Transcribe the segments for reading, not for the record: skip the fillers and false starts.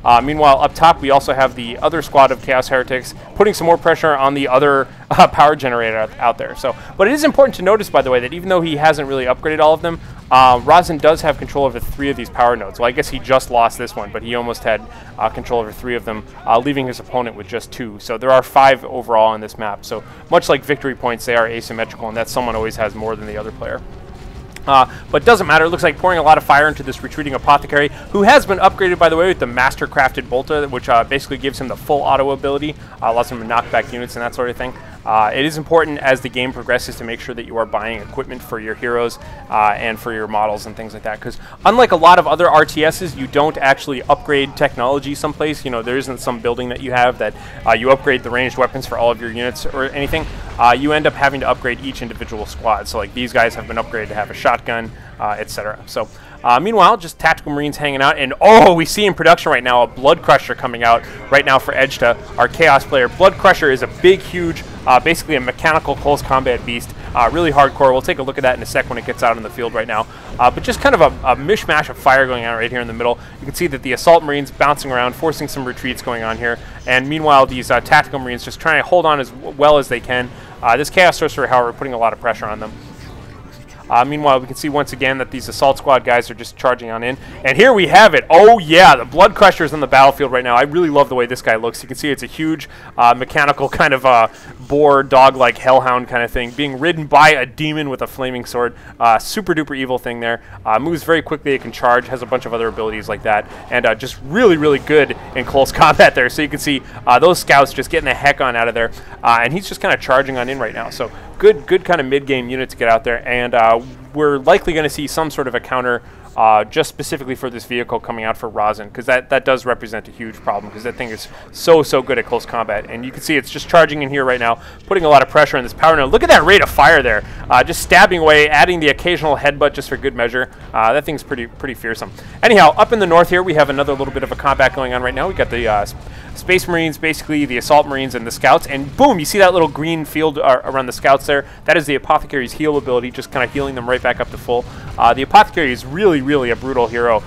Meanwhile, up top, we also have the other squad of Chaos Heretics putting some more pressure on the other power generator out there. So, but it is important to notice, by the way, that even though he hasn't really upgraded all of them, Rosen does have control over 3 of these power nodes. Well, I guess he just lost this one, but he almost had control over 3 of them, leaving his opponent with just 2. So there are 5 overall on this map. So much like victory points, they are asymmetrical, and that someone always has more than the other player. But doesn't matter. It looks like pouring a lot of fire into this retreating Apothecary, who has been upgraded, by the way, with the Master Crafted Bolter, which basically gives him the full auto ability, allows him to knock back units and that sort of thing. It is important as the game progresses to make sure that you are buying equipment for your heroes and for your models and things like that, because unlike a lot of other RTSs, you don't actually upgrade technology someplace. You know, there isn't some building that you have that you upgrade the ranged weapons for all of your units or anything. You end up having to upgrade each individual squad. So like these guys have been upgraded to have a shotgun, etc. So meanwhile, just Tactical Marines hanging out, and oh, we see in production right now a Blood Crusher coming out right now for Edjtuh, our Chaos player. Blood Crusher is a big, huge, basically a mechanical close combat beast, really hardcore. We'll take a look at that in a sec when it gets out in the field right now. But just kind of a mishmash of fire going on right here in the middle. You can see that the Assault Marines bouncing around, forcing some retreats going on here, and meanwhile these Tactical Marines just trying to hold on as well as they can. This Chaos Sorcerer, however, putting a lot of pressure on them. Meanwhile, we can see once again that these Assault Squad guys are just charging on in. And here we have it. Oh, yeah, the Blood Crusher is on the battlefield right now. I really love the way this guy looks. You can see it's a huge mechanical kind of boar, dog-like hellhound kind of thing, being ridden by a demon with a flaming sword. Super-duper evil thing there. Moves very quickly. It can charge, has a bunch of other abilities like that, and just really, really good in close combat there. So you can see those scouts just getting the heck on out of there. And he's just kind of charging on in right now. So good kind of mid-game unit to get out there, and we're likely going to see some sort of a counter just specifically for this vehicle coming out for Rosen, because that does represent a huge problem, because that thing is so good at close combat. And you can see it's just charging in here right now, putting a lot of pressure on this power node. Look at that rate of fire there, just stabbing away, adding the occasional headbutt just for good measure. That thing's pretty fearsome. Anyhow, up in the north here, we have another little bit of a combat going on right now. We got the Space Marines, basically the Assault Marines and the Scouts, and boom, you see that little green field around the Scouts there? That is the Apothecary's heal ability, just kind of healing them right back up to full. The Apothecary is really a brutal hero.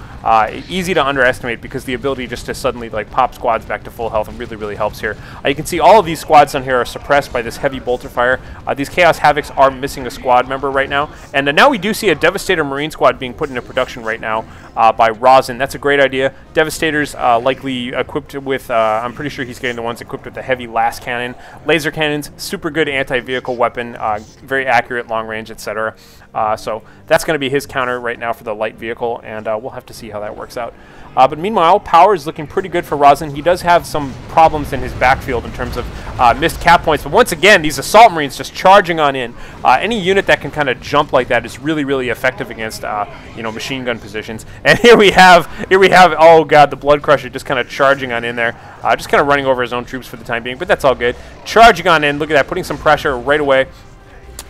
Easy to underestimate, because the ability just to suddenly like pop squads back to full health really helps here. You can see all of these squads on here are suppressed by this heavy bolter fire. These Chaos Havocs are missing a squad member right now, and now we do see a Devastator Marine squad being put into production right now by Rosen. That's a great idea. Devastator's likely equipped with, I'm pretty sure he's getting the ones equipped with the heavy last cannon, laser cannons, super good anti-vehicle weapon, very accurate, long range, etc. So that's going to be his counter right now for the light vehicle, and we'll have to see how that works out. But meanwhile, power is looking pretty good for Rosen. He does have some problems in his backfield in terms of missed cap points, but once again, these Assault Marines just charging on in. Any unit that can kind of jump like that is really effective against machine gun positions. And here we have, oh god, the Blood Crusher just kind of charging on in there, just kind of running over his own troops for the time being, but that's all good. Charging on in, look at that, putting some pressure right away.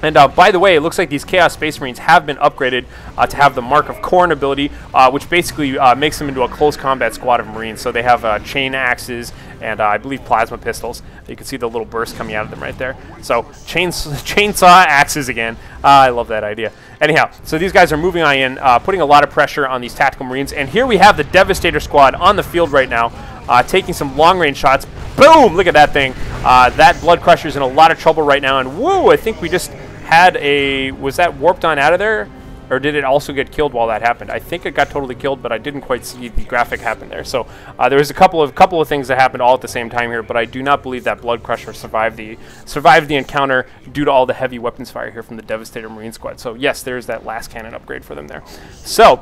And by the way, it looks like these Chaos Space Marines have been upgraded to have the Mark of Khorne ability, which basically makes them into a close combat squad of Marines. So they have chain axes and I believe plasma pistols. You can see the little burst coming out of them right there. So chainsaw axes again. I love that idea. Anyhow, so these guys are moving on in, putting a lot of pressure on these Tactical Marines. And here we have the Devastator squad on the field right now, taking some long-range shots. Boom! Look at that thing. That Blood Crusher's in a lot of trouble right now. And whoa, I think we just had a, was that warped on out of there, or did it also get killed while that happened? I think it got totally killed, but I didn't quite see the graphic happen there. So there was a couple of things that happened all at the same time here, but I do not believe that Blood Crusher survived the encounter due to all the heavy weapons fire here from the Devastator Marine squad. So yes, there's that last cannon upgrade for them there. So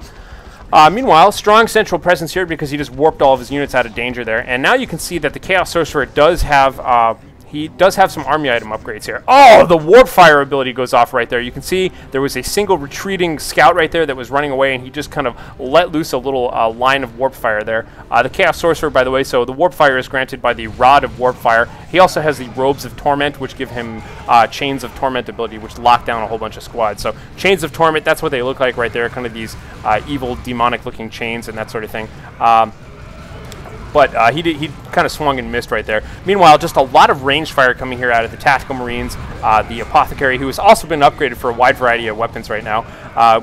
meanwhile, strong central presence here, because he just warped all of his units out of danger there. And now you can see that the Chaos Sorcerer does have he does have some army item upgrades here. Oh, the warp fire ability goes off right there. You can see there was a single retreating scout right there that was running away, and he just kind of let loose a little line of warp fire there. The Chaos Sorcerer, by the way, so the warp fire is granted by the Rod of Warp Fire. He also has the Robes of Torment, which give him Chains of Torment ability, which lock down a whole bunch of squads. So Chains of Torment, that's what they look like right there, kind of these evil, demonic-looking chains and that sort of thing. But he kind of swung and missed right there. Meanwhile, just a lot of ranged fire coming here out of the Tactical Marines, the Apothecary, who has also been upgraded for a wide variety of weapons right now.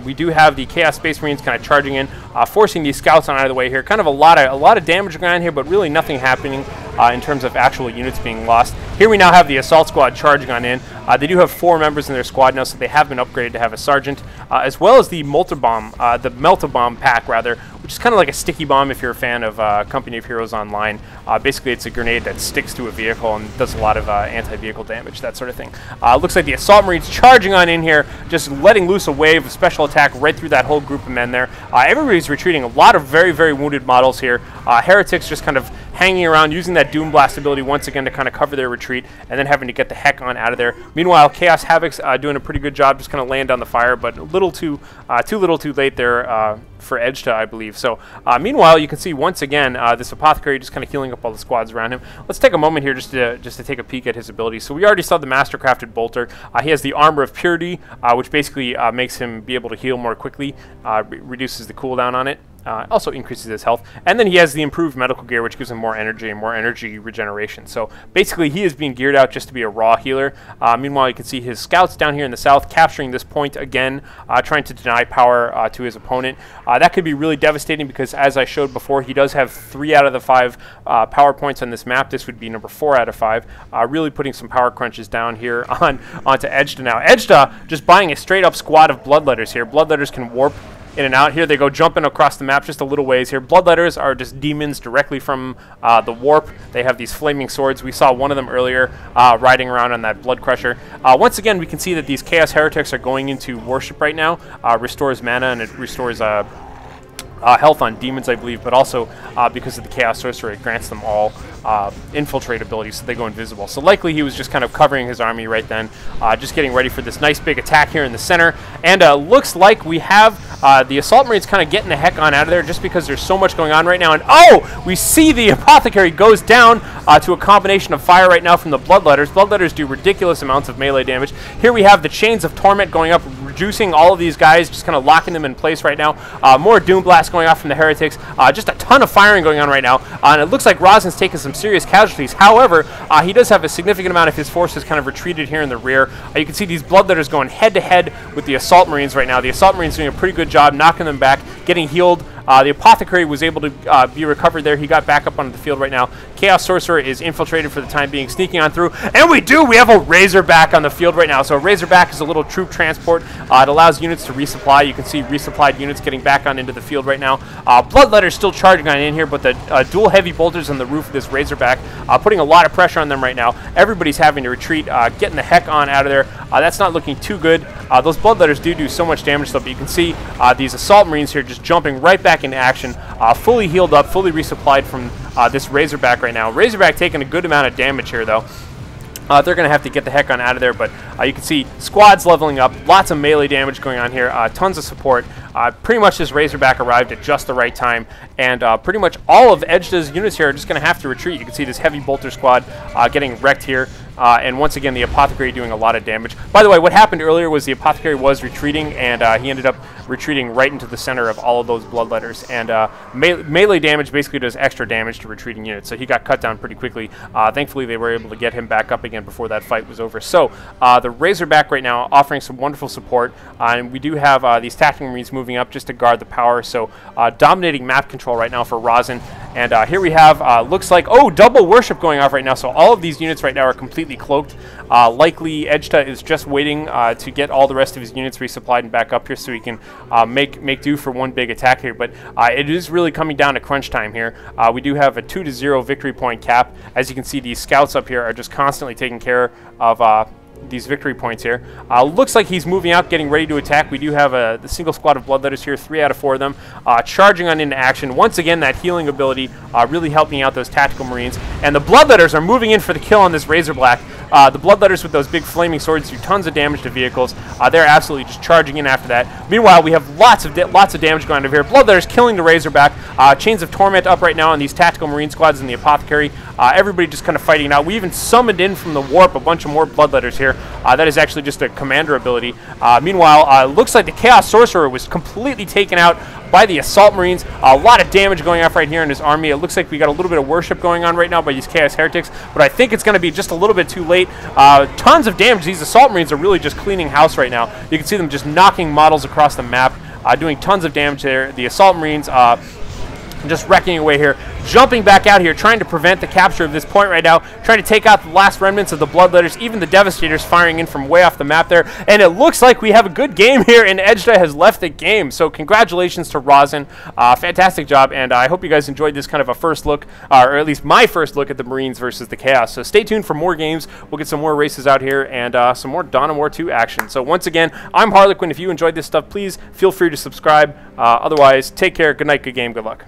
We do have the Chaos Space Marines kind of charging in, forcing these scouts on out of the way here. Kind of a lot of damage going on here, but really nothing happening in terms of actual units being lost. Here we now have the Assault Squad charging on in. They do have 4 members in their squad now, so they have been upgraded to have a sergeant, as well as the Melt-A-Bomb pack, rather, which is kind of like a sticky bomb if you're a fan of Company of Heroes Online. Basically, it's a grenade that sticks to a vehicle and does a lot of anti-vehicle damage, that sort of thing. Looks like the Assault Marines charging on in here, just letting loose a wave of special attack right through that whole group of men there. Everybody's retreating. A lot of very, very wounded models here. Heretics just kind of hanging around, using that Doom Blast ability once again to kind of cover their retreat, and then having to get the heck on out of there. Meanwhile, Chaos Havoc's doing a pretty good job, just kind of laying down the fire, but a little too little too late there for Edjtuh, I believe. So, meanwhile, you can see once again this Apothecary just kind of healing up all the squads around him. Let's take a moment here just to take a peek at his abilities. So we already saw the Mastercrafted Bolter. He has the Armor of Purity, which basically makes him be able to heal more quickly, reduces the cooldown on it. Also increases his health. And then he has the improved medical gear, which gives him more energy and more energy regeneration. So basically, he is being geared out just to be a raw healer. Meanwhile, you can see his scouts down here in the south capturing this point again, trying to deny power to his opponent. That could be really devastating because, as I showed before, he does have 3 out of the 5 power points on this map. This would be number 4 out of 5. Really putting some power crunches down here onto Edjtuh now. Edjtuh just buying a straight-up squad of Bloodletters here. Bloodletters can warp in and out. Here they go jumping across the map just a little ways here. Bloodletters are just demons directly from the warp. They have these flaming swords. We saw one of them earlier riding around on that Blood Crusher. Once again, we can see that these Chaos Heretics are going into worship right now. Restores mana and it restores health on demons, I believe, but also because of the Chaos Sorcerer, it grants them all infiltrate abilities, so they go invisible. So likely he was just kind of covering his army right then, just getting ready for this nice big attack here in the center. And looks like we have the Assault Marines kind of getting the heck on out of there just because there's so much going on right now. And oh, we see the Apothecary goes down to a combination of fire right now from the Bloodletters. Bloodletters do ridiculous amounts of melee damage. Here we have the Chains of Torment going up, reducing all of these guys, just kind of locking them in place right now. More Doom Blast going off from the Heretics. Just a ton of firing going on right now. And it looks like Rosen's taking some serious casualties. However, he does have a significant amount of his forces kind of retreated here in the rear. You can see these Bloodletters going head-to-head with the Assault Marines right now. The Assault Marines doing a pretty good job knocking them back, getting healed. The Apothecary was able to be recovered there. He got back up onto the field right now. Chaos Sorcerer is infiltrated for the time being, sneaking on through. And we have a Razorback on the field right now. So a Razorback is a little troop transport. It allows units to resupply. You can see resupplied units getting back on into the field right now. Bloodletters still charging on in here, but the dual heavy bolters on the roof of this Razorback putting a lot of pressure on them right now. Everybody's having to retreat, getting the heck on out of there. That's not looking too good. Those Bloodletters do so much damage, though, but you can see these Assault Marines here just jumping right back into action, fully healed up, fully resupplied from this Razorback right now. Razorback taking a good amount of damage here, though. They're going to have to get the heck on out of there, but you can see squads leveling up, lots of melee damage going on here, tons of support. Pretty much this Razorback arrived at just the right time, and pretty much all of Edjtuh's units here are just going to have to retreat. You can see this heavy bolter squad getting wrecked here. And once again, the Apothecary doing a lot of damage. By the way, what happened earlier was the Apothecary was retreating, and he ended up retreating right into the center of all of those Bloodletters. And melee damage basically does extra damage to retreating units, so he got cut down pretty quickly. Thankfully, they were able to get him back up again before that fight was over. So the Razorback right now offering some wonderful support, and we do have these Tactical Marines moving up just to guard the power. So dominating map control right now for Rosen. And here we have, looks like, oh, double worship going off right now. So all of these units right now are completely cloaked. Likely Edjtuh is just waiting to get all the rest of his units resupplied and back up here so he can make do for one big attack here. But it is really coming down to crunch time here. We do have a 2-0 victory point cap. As you can see, these scouts up here are just constantly taking care of these victory points here. Looks like he's moving out, getting ready to attack. We do have the single squad of Bloodletters here, 3 out of 4 of them, charging on into action. Once again, that healing ability really helping out those Tactical Marines. And the Bloodletters are moving in for the kill on this Razorback. The Bloodletters with those big flaming swords do tons of damage to vehicles. They're absolutely just charging in after that. Meanwhile, we have lots of damage going on over here. Bloodletters killing the Razorback. Chains of Torment up right now on these Tactical Marine squads and the Apothecary. Everybody just kind of fighting it out. We even summoned in from the warp a bunch of more Bloodletters here. That is actually just a commander ability. Meanwhile, looks like the Chaos Sorcerer was completely taken out by the Assault Marines. A lot of damage going off right here in his army. It looks like we got a little bit of worship going on right now by these Chaos Heretics, but I think it's going to be just a little bit too late. Tons of damage. These Assault Marines are really just cleaning house right now. You can see them just knocking models across the map, doing tons of damage there. The Assault Marines just wrecking away here, jumping back out here, trying to prevent the capture of this point right now, trying to take out the last remnants of the Bloodletters, even the Devastators firing in from way off the map there, and it looks like we have a good game here, and Edjtuh has left the game. So congratulations to Rosen, fantastic job, and I hope you guys enjoyed this kind of a first look, or at least my first look at the Marines versus the Chaos. So stay tuned for more games. We'll get some more races out here, and some more Dawn of War 2 action. So once again, I'm Harlequin. If you enjoyed this stuff, please feel free to subscribe. Otherwise, take care, good night, good game, good luck.